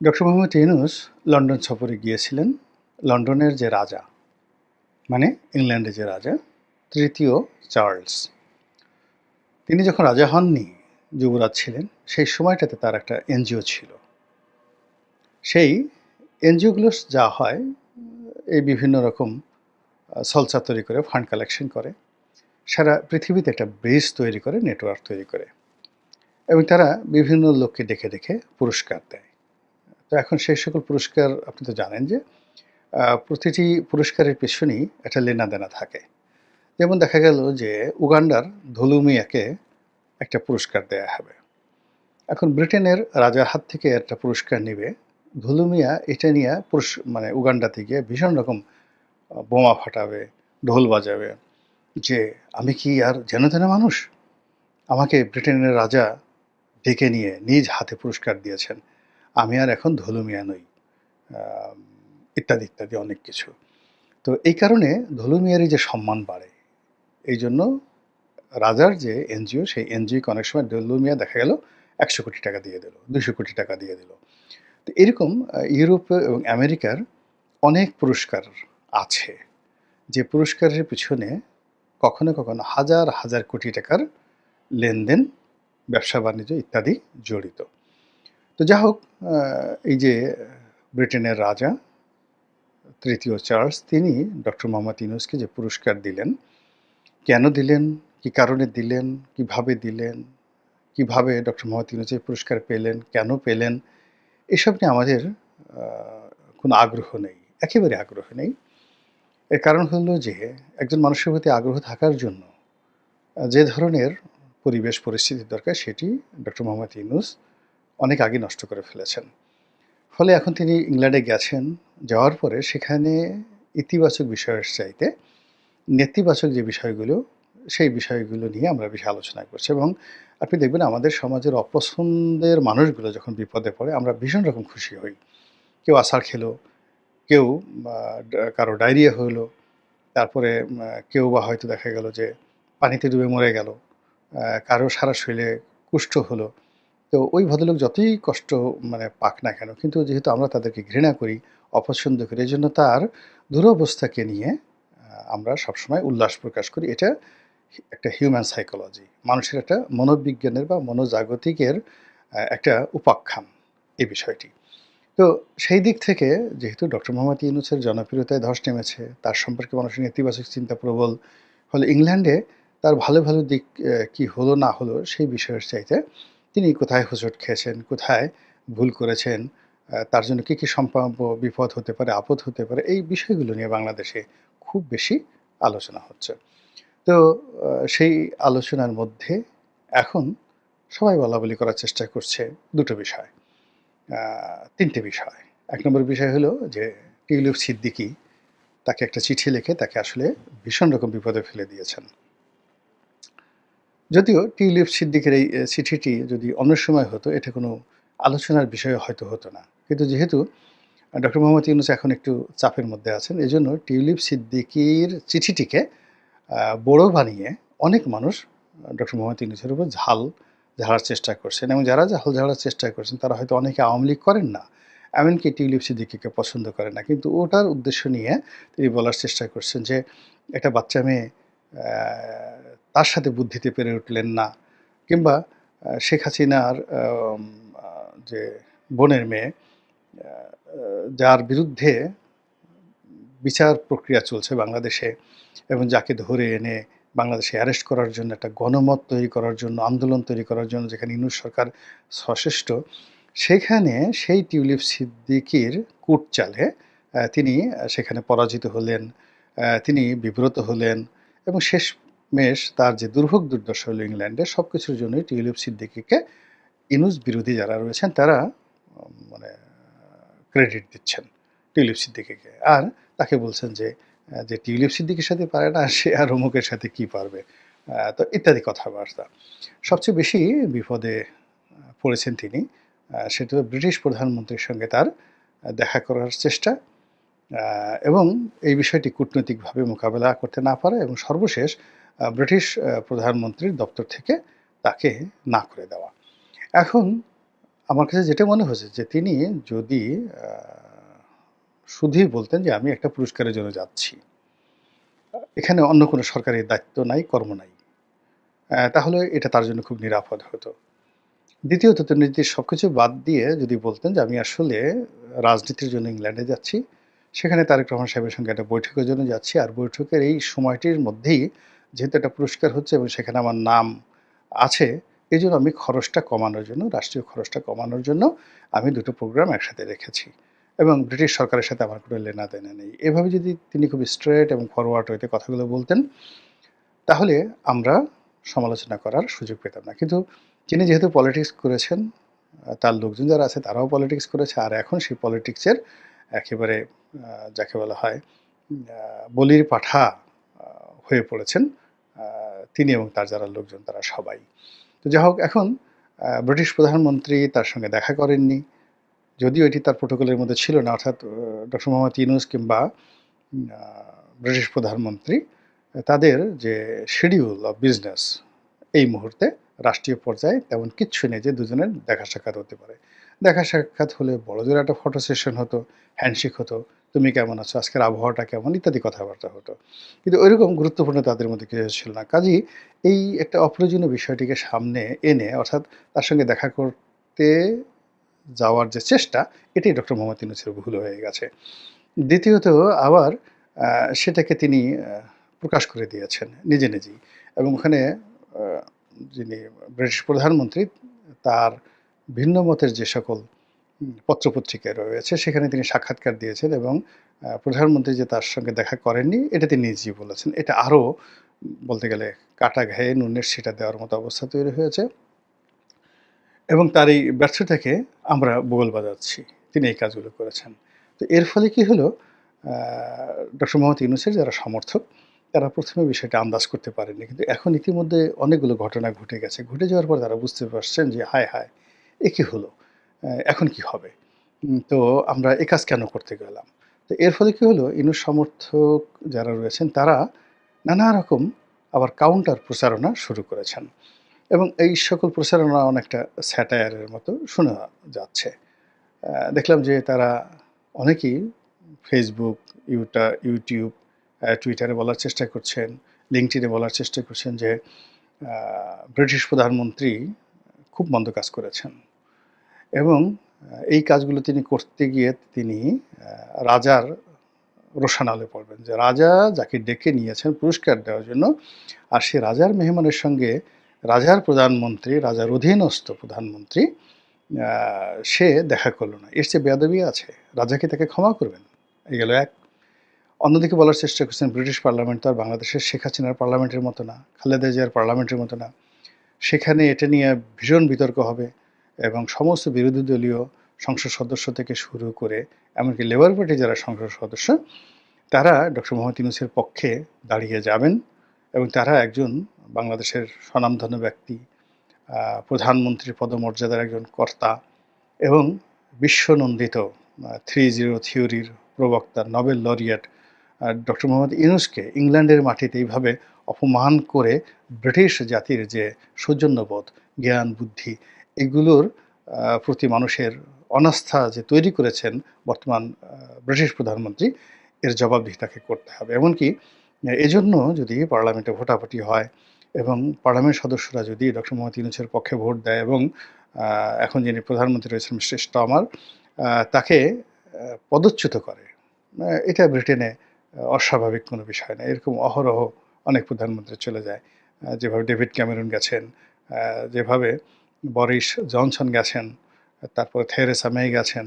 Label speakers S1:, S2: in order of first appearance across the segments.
S1: Doctor Mohammad Yunus London সফরে গিয়েছিলেন। লন্ডনের যে রাজা, মানে ইংল্যান্ডের যে রাজা, তৃতীয় চার্লস, তিনি যখন রাজা হননি, যুবরাজ ছিলেন, সেই সময়টাতে তার একটা এনজিও ছিল। সেই এনজিওগুলো যা হয়, এই বিভিন্ন রকম সলসা তৈরি করে, ফান্ড কালেকশন করে, সারা পৃথিবীতে একটা বেস তৈরি করে, নেটওয়ার্ক তৈরি করে, এবং তারা বিভিন্ন লোককে ডেকে ডেকে পুরস্কার দেয়। তো এখন সেই সকল পুরস্কার আপনি তো জানেন যে প্রতিটি পুরস্কারের পেছনেই একটা লেনাদেনা থাকে। যেমন দেখা গেল যে উগান্ডার ধুলু মিয়াকে একটা পুরস্কার দেয়া হবে। এখন ব্রিটেনের রাজার হাত থেকে একটা পুরস্কার নিবে, ধুলু মিয়া এটা নিয়ে মানে উগান্ডাতে গিয়ে ভীষণ রকম বোমা ফাটাবে, ঢোল বাজাবে, যে আমি কি আর যেন তেন মানুষ, আমাকে ব্রিটেনের রাজা ডেকে নিয়ে নিজ হাতে পুরস্কার দিয়েছেন, আমি আর এখন ধুলু মিয়া নই, ইত্যাদি ইত্যাদি অনেক কিছু। তো এই কারণে ধুলু মিয়ারই যে সম্মান বাড়ে, এই জন্য রাজার যে এনজিও, সেই এনজিওকে অনেক সময় ধুলু মিয়া দেখা গেল ১০০ কোটি টাকা দিয়ে দিল, ২০০ কোটি টাকা দিয়ে দিল। তো এরকম ইউরোপ এবং আমেরিকার অনেক পুরস্কার আছে, যে পুরস্কারের পিছনে কখনো কখনো হাজার হাজার কোটি টাকার লেনদেন, ব্যবসা বাণিজ্য ইত্যাদি জড়িত। তো যা হোক, এই যে ব্রিটেনের রাজা তৃতীয় চার্লস, তিনি ডক্টর মোহাম্মদ ইউনূসকে যে পুরস্কার দিলেন, কেন দিলেন, কি কারণে দিলেন, কিভাবে দিলেন, কিভাবে ডক্টর মোহাম্মদ ইউনূস এই পুরস্কার পেলেন, কেন পেলেন, এসব নিয়ে আমাদের কোনো আগ্রহ নেই, একেবারে আগ্রহ নেই। এর কারণ হলো যে একজন মানুষের প্রতি আগ্রহ থাকার জন্য যে ধরনের পরিবেশ পরিস্থিতির দরকার, সেটি ডক্টর মোহাম্মদ ইউনূস অনেক আগে নষ্ট করে ফেলেছেন। ফলে এখন তিনি ইংল্যান্ডে গেছেন, যাওয়ার পরে সেখানে ইতিবাচক বিষয়ের চাইতে নেতিবাচক যে বিষয়গুলো, সেই বিষয়গুলো নিয়ে আমরা বেশি আলোচনা করছি। এবং আপনি দেখবেন আমাদের সমাজের অপছন্দের মানুষগুলো যখন বিপদে পড়ে, আমরা ভীষণ রকম খুশি হই। কেউ আছাড় খেলো, কেউ কারো ডায়রিয়া হলো, তারপরে কেউ বা হয়তো দেখা গেল যে পানিতে ডুবে মরে গেল, কারো সারা শরীরে কুষ্ঠ হলো। তো ওই ভদ্রলোক যতই কষ্ট মানে পাক না কেন, কিন্তু যেহেতু আমরা তাদেরকে ঘৃণা করি, অপছন্দ করি, এজন্য তার দুরবস্থাকে নিয়ে আমরা সবসময় উল্লাস প্রকাশ করি। এটা একটা হিউম্যান সাইকোলজি, মানুষের একটা মনোবিজ্ঞানের বা মনোজাগতিকের একটা উপাখ্যান এই বিষয়টি। তো সেই দিক থেকে যেহেতু ডক্টর মোহাম্মদ ইউনূসের জনপ্রিয়তায় ধস নেমেছে, তার সম্পর্কে মানুষের নেতিবাচক চিন্তা প্রবল, ফলে ইংল্যান্ডে তার ভালো ভালো দিক কি হলো না হলো সেই বিষয়ের চাইতে তিনি কোথায় হোঁচট খেয়েছেন, কোথায় ভুল করেছেন, তার জন্য কী কী সম্ভাব্য বিপদ হতে পারে, আপদ হতে পারে, এই বিষয়গুলো নিয়ে বাংলাদেশে খুব বেশি আলোচনা হচ্ছে। তো সেই আলোচনার মধ্যে এখন সবাই বলাবলি করার চেষ্টা করছে দুটো বিষয়, ৩টে বিষয়। ১ নম্বর বিষয় হলো যে টিউলিপ সিদ্দিকী তাকে একটা চিঠি লিখে তাকে আসলে ভীষণ রকম বিপদে ফেলে দিয়েছেন। যদিও টিউলিপ সিদ্দিকের এই চিঠিটি যদি অন্য সময় হতো, এটা কোনো আলোচনার বিষয় হয়তো হতো না। কিন্তু যেহেতু ডক্টর মোহাম্মদ ইউনূস এখন একটু চাপের মধ্যে আছেন, এজন্য টিউলিপ সিদ্দিকীর চিঠিটিকে বড় বানিয়ে অনেক মানুষ ডক্টর মোহাম্মদ ইউনূসের উপর ঝাল ঝাড়ার চেষ্টা করছেন, এবং যারা ঝাল ঝাড়ার চেষ্টা করছেন তারা হয়তো অনেকে আওয়ামী লীগ করেন না, এমনকি টিউলিপ সিদ্দিকীকে পছন্দ করেন না। কিন্তু ওটার উদ্দেশ্য নিয়ে তিনি বলার চেষ্টা করছেন যে একটা বাচ্চা মেয়ে তার সাথে বুদ্ধিতে পেরে উঠলেন না, কিংবা শেখ হাসিনার যে বোনের মেয়ে, যার বিরুদ্ধে বিচার প্রক্রিয়া চলছে বাংলাদেশে, এবং যাকে ধরে এনে বাংলাদেশে অ্যারেস্ট করার জন্য, একটা গণমত তৈরি করার জন্য, আন্দোলন তৈরি করার জন্য যেখানে ইউনূস সরকার সচেষ্ট, সেখানে সেই টিউলিপ সিদ্দিকীর কূটচালে তিনি সেখানে পরাজিত হলেন, তিনি বিব্রত হলেন, এবং শেষমেশ তার যে দুর্ভোগ দুর্দশা হলো ইংল্যান্ডে, সব কিছুর জন্যই টিউলিপ সিদ্দিকীকে ইউনূস বিরোধী যারা রয়েছেন তারা মানে ক্রেডিট দিচ্ছেন টিউলিপ সিদ্দিকীকে। আর তাকে বলছেন যে যে টিউলিপ সিদ্দিকীর সাথে পারে না, সে আর অমুকের সাথে কি পারবে, তো ইত্যাদি কথাবার্তা। সবচেয়ে বেশি বিপদে পড়েছেন তিনি, সেটা হলো ব্রিটিশ প্রধানমন্ত্রীর সঙ্গে তার দেখা করার চেষ্টা, এবং এই বিষয়টি কূটনৈতিকভাবে মোকাবেলা করতে না পারা, এবং সর্বশেষ ব্রিটিশ প্রধানমন্ত্রীর দপ্তর থেকে তাকে না করে দেওয়া। এখন আমার কাছে যেটা মনে হয়েছে যে তিনি যদি শুধুই বলতেন যে আমি একটা পুরস্কারের জন্য যাচ্ছি, এখানে অন্য কোনো সরকারি দায়িত্ব নাই, কর্ম নাই, তাহলে এটা তার জন্য খুব নিরাপদ হতো। দ্বিতীয়ত তিনি যদি সবকিছু বাদ দিয়ে যদি বলতেন যে আমি আসলে রাজনীতির জন্য ইংল্যান্ডে যাচ্ছি, সেখানে তারেক রহমান সাহেবের সঙ্গে একটা বৈঠকের জন্য যাচ্ছি, আর বৈঠকের এই সময়টির মধ্যেই যেহেতু একটা পুরস্কার হচ্ছে এবং সেখানে আমার নাম আছে, এজন্য আমি খরচটা কমানোর জন্য, রাষ্ট্রীয় খরচটা কমানোর জন্য আমি দুটো প্রোগ্রাম একসাথে রেখেছি এবং ব্রিটিশ সরকারের সাথে আমার কোনো লেনাদেনা নেই। এভাবে যদি তিনি খুব স্ট্রেট এবং ফরওয়ার্ড ওয়েতে কথাগুলো বলতেন, তাহলে আমরা সমালোচনা করার সুযোগ পেতাম না। কিন্তু তিনি যেহেতু পলিটিক্স করেছেন, তার লোকজন যারা আছে তারাও পলিটিক্স করেছে, আর এখন সেই পলিটিক্সের একেবারে যাকে বলা হয় বলির পাঠা হয়ে পড়েছেন তিনি এবং তার যারা লোকজন তারা সবাই। তো যাই হোক, এখন ব্রিটিশ প্রধানমন্ত্রী তার সঙ্গে দেখা করেননি, যদিও এটি তার প্রোটোকলের মধ্যে ছিল না, অর্থাৎ ডক্টর মোহাম্মদ ইউনূস কিংবা ব্রিটিশ প্রধানমন্ত্রী তাদের যে শিডিউল অফ বিজনেস এই মুহূর্তে রাষ্ট্রীয় পর্যায়ে তেমন কিচ্ছু নেই যে দুজনের দেখা সাক্ষাৎ হতে পারে। দেখা সাক্ষাৎ হলে বড়জোর একটা ফটো সেশন হতো, হ্যান্ডশেক হতো, তুমি কেমন আছো, আজকের আবহাওয়াটা কেমন, ইত্যাদি কথাবার্তা হতো। কিন্তু ওইরকম গুরুত্বপূর্ণ তাদের মধ্যে কিছু ছিল না। কাজেই এই একটা অপ্রয়োজনীয় বিষয়টিকে সামনে এনে, অর্থাৎ তার সঙ্গে দেখা করতে যাওয়ার যে চেষ্টা, এটাই ডক্টর মোহাম্মদ ইউনূসের ভুল হয়ে গেছে। দ্বিতীয়ত আবার সেটাকে তিনি প্রকাশ করে দিয়েছেন নিজে নিজেই, এবং ওখানে যিনি ব্রিটিশ প্রধানমন্ত্রী তার ভিন্ন মতের যে সকল পত্রপত্রিকায় রয়েছে সেখানে তিনি সাক্ষাৎকার দিয়েছেন এবং প্রধানমন্ত্রী যে তার সঙ্গে দেখা করেননি এটা তিনি নিজেই বলেছেন। এটা আরও বলতে গেলে কাটা ঘায়ে নুনের ছিটা দেওয়ার মতো অবস্থা তৈরি হয়েছে এবং তার এই ব্যর্থতাকে আমরা বোল বাজাচ্ছি। তিনি এই কাজগুলো করেছেন। তো এর ফলে কি হলো, ডক্টর মোহাম্মদ ইউনূসের যারা সমর্থক তারা প্রথমে বিষয়টা আন্দাজ করতে পারেননি, কিন্তু এখন ইতিমধ্যে অনেকগুলো ঘটনা ঘটে গেছে। ঘটে যাওয়ার পর তারা বুঝতে পারছেন যে হায় হায়, এ কী হলো, এখন কি হবে, তো আমরা এ কাজ কেন করতে গেলাম। তো এর ফলে কি হলো, ইউনূস সমর্থক যারা রয়েছেন তারা নানা রকম আবার কাউন্টার প্রচারণা শুরু করেছেন এবং এই সকল প্রচারণা অনেকটা স্যাটায়ারের মতো শোনা যাচ্ছে। দেখলাম যে তারা অনেকেই ফেসবুক, ইউটিউব, টুইটারে বলার চেষ্টা করছেন, লিঙ্কডইনে বলার চেষ্টা করছেন যে ব্রিটিশ প্রধানমন্ত্রী খুব মন্দ কাজ করেছেন এবং এই কাজগুলো তিনি করতে গিয়ে তিনি রাজার রোষানলে পড়বেন, যে রাজা যাকে ডেকে নিয়েছেন পুরস্কার দেওয়ার জন্য, আর সে রাজার মেহমানের সঙ্গে রাজার প্রধানমন্ত্রী, রাজার অধীনস্থ প্রধানমন্ত্রী সে দেখা করলো না। এর চেয়ে বেয়াদবি আছে? রাজা কি তাকে ক্ষমা করবেন? এই গেল এক। অন্যদিকে বলার চেষ্টা করছেন ব্রিটিশ পার্লামেন্ট তো আর বাংলাদেশের শেখ হাসিনার পার্লামেন্টের মতো না, খালেদা জিয়ার পার্লামেন্টের মতো না। সেখানে এটা নিয়ে ভীষণ বিতর্ক হবে এবং সমস্ত বিরোধী দলীয় সংসদ সদস্য থেকে শুরু করে এমনকি লেবার পার্টির যারা সংসদ সদস্য তারা ডক্টর মোহাম্মদ ইউনূসের পক্ষে দাঁড়িয়ে যাবেন এবং তারা একজন বাংলাদেশের স্বনামধন্য ব্যক্তি, প্রধানমন্ত্রীর পদমর্যাদার একজন কর্তা এবং বিশ্বনন্দিত 3-0 থিওরির প্রবক্তা, নোবেল লরিয়েট ডক্টর মোহাম্মদ ইউনূসকে ইংল্যান্ডের মাটিতে এইভাবে অপমান করে ব্রিটিশ জাতির যে সৌজন্যবোধ, জ্ঞান, বুদ্ধি এগুলোর প্রতি মানুষের অনাস্থা যে তৈরি করেছেন বর্তমান ব্রিটিশ প্রধানমন্ত্রী, এর জবাবদিহি তাকে করতে হবে। এমনকি এজন্য যদি পার্লামেন্টে ভোটাভুটি হয় এবং পার্লামেন্ট সদস্যরা যদি ডক্টর মোহাম্মদ ইউনূসের পক্ষে ভোট দেয় এবং এখন যিনি প্রধানমন্ত্রী রয়েছেন মিস্টার স্টমার তাকে পদচ্যুত করে, এটা ব্রিটেনে অস্বাভাবিক কোনো বিষয় না। এরকম অহরহ অনেক প্রধানমন্ত্রী চলে যায়, যেভাবে ডেভিড ক্যামেরন গেছেন, যেভাবে বরিস জনসন গেছেন, তারপরে থেরেসা মে গেছেন,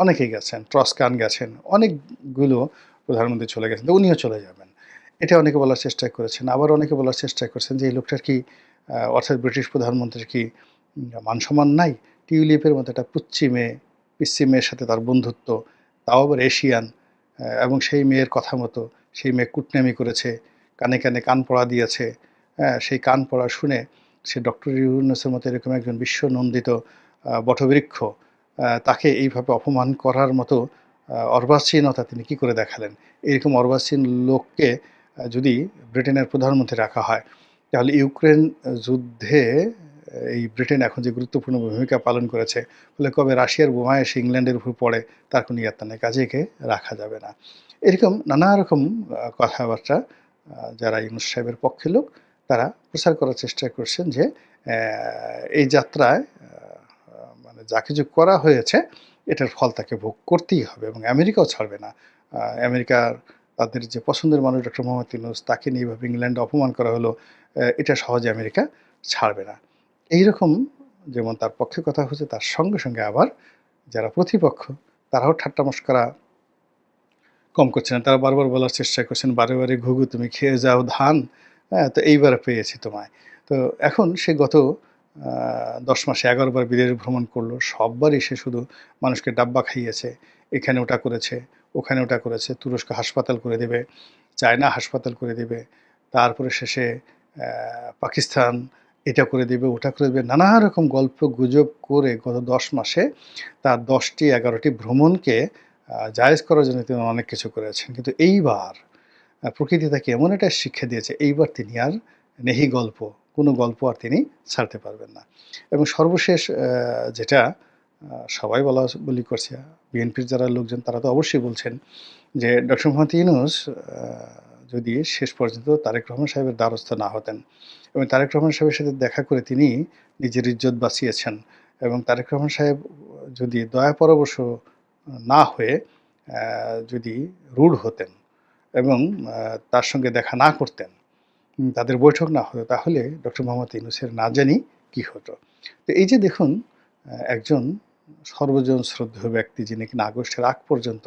S1: অনেকেই গেছেন, ট্রসকান গেছেন, অনেকগুলো প্রধানমন্ত্রী চলে গেছেন, তো উনিও চলে যাবেন। এটা অনেকে বলার চেষ্টা করেছেন। আবার অনেকে বলার চেষ্টা করছেন যে এই লোকটার কি অর্থাৎ ব্রিটিশ প্রধানমন্ত্রীর কি মান সম্মান নাই? টিউলিপের মতো একটা পিচ্চি মেয়ের সাথে তার বন্ধুত্ব, তাও আবার এশিয়ান, এবং সেই মেয়ের কথা মতো সেই মেয়ে কুটনামি করেছে, কানে কানে কান পড়া দিয়েছে, সেই কান পড়া শুনে সে ডক্টর ইউনূসের মতো এরকম একজন বিশ্বনন্দিত বটবৃক্ষ, তাকে এইভাবে অপমান করার মতো অর্বাচীনতা তিনি কী করে দেখালেন? এরকম অর্বাচীন লোককে যদি ব্রিটেনের প্রধানমন্ত্রী রাখা হয় তাহলে ইউক্রেন যুদ্ধে এই ব্রিটেন এখন যে গুরুত্বপূর্ণ ভূমিকা পালন করেছে, ফলে কবে রাশিয়ার বোমা এসে ইংল্যান্ডের উপর পড়ে তার কোনো ইয়ত্তা নেই, কাজে একে রাখা যাবে না। এরকম নানা রকম কথাবার্তা যারা ইউনূস সাহেবের পক্ষের লোক তারা প্রচার করার চেষ্টা করছেন যে এই যাত্রায় মানে যা কিছু করা হয়েছে এটার ফল তাকে ভোগ করতেই হবে এবং আমেরিকাও ছাড়বে না। আমেরিকার তাদের যে পছন্দের মানুষ ডক্টর মোহাম্মদ ইউনূস তাকে নিয়ে এভাবে ইংল্যান্ডে অপমান করা হলো, এটা সহজে আমেরিকা ছাড়বে না। এইরকম যেমন তার পক্ষে কথা হচ্ছে, তার সঙ্গে সঙ্গে আবার যারা প্রতিপক্ষ তারাও ঠাট্টা মশকরা কম করছে না। তারা বারবার বলার চেষ্টা করছেন, বারে বারে ঘুঘু তুমি খেয়ে যাও ধান, হ্যাঁ তো এইবার পেয়েছি তোমায়। তো এখন সে গত 10 মাসে 11 বার বিদেশ ভ্রমণ করলো, সববারই সে শুধু মানুষকে ডাব্বা খাইয়েছে, এখানে ওটা করেছে, ওখানে ওটা করেছে, তুরস্ক হাসপাতাল করে দেবে, চায়না হাসপাতাল করে দেবে, তারপরে শেষে পাকিস্তান এটা করে দেবে ওটা করে দেবে, নানা রকম গল্প গুজব করে গত 10 মাসে তার 10টি 11টি ভ্রমণকে জায়েজ করার জন্য তিনি অনেক কিছু করেছেন। কিন্তু এইবার প্রকৃতি তাকে এমন একটা শিক্ষা দিয়েছে, এইবার তিনি আর নেহি গল্প, কোনো গল্প আর তিনি ছাড়তে পারবেন না। এবং সর্বশেষ যেটা সবাই বলি করছে, বিএনপির যারা লোকজন তারা তো অবশ্যই বলছেন যে ডক্টর মোহাম্মদ ইউনূস যদি শেষ পর্যন্ত তারেক রহমান সাহেবের দ্বারস্থ না হতেন এবং তারেক রহমান সাহেবের সাথে দেখা করে তিনি নিজের ইজ্জত বাঁচিয়েছেন এবং তারেক রহমান সাহেব যদি দয়া পরবশ না হয়ে যদি রূঢ় হতেন এবং তার সঙ্গে দেখা না করতেন, তাদের বৈঠক না হতো, তাহলে ডক্টর মোহাম্মদ ইউনূসের না জানি কি হতো। তো এই যে দেখুন একজন সর্বজন শ্রদ্ধেয় ব্যক্তি যিনি কিনা আগস্টের আগ পর্যন্ত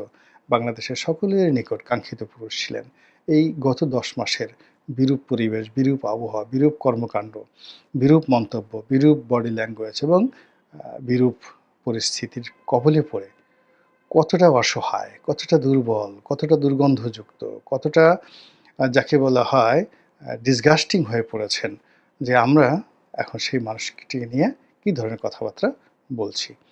S1: বাংলাদেশের সকলের নিকট কাঙ্ক্ষিত পুরুষ ছিলেন, এই গত 10 মাসের বিরূপ পরিবেশ, বিরূপ আবহাওয়া, বিরূপ কর্মকাণ্ড, বিরূপ মন্তব্য, বিরূপ বডি ল্যাঙ্গুয়েজ এবং বিরূপ পরিস্থিতির কবলে পড়ে কতটা অসহায়, কতটা দুর্বল, কতটা দুর্গন্ধযুক্ত, কতটা যাকে বলা হয় ডিসগাস্টিং হয়ে পড়েছেন যে আমরা এখন সেই মানুষটিকে নিয়ে কী ধরনের কথাবার্তা বলছি।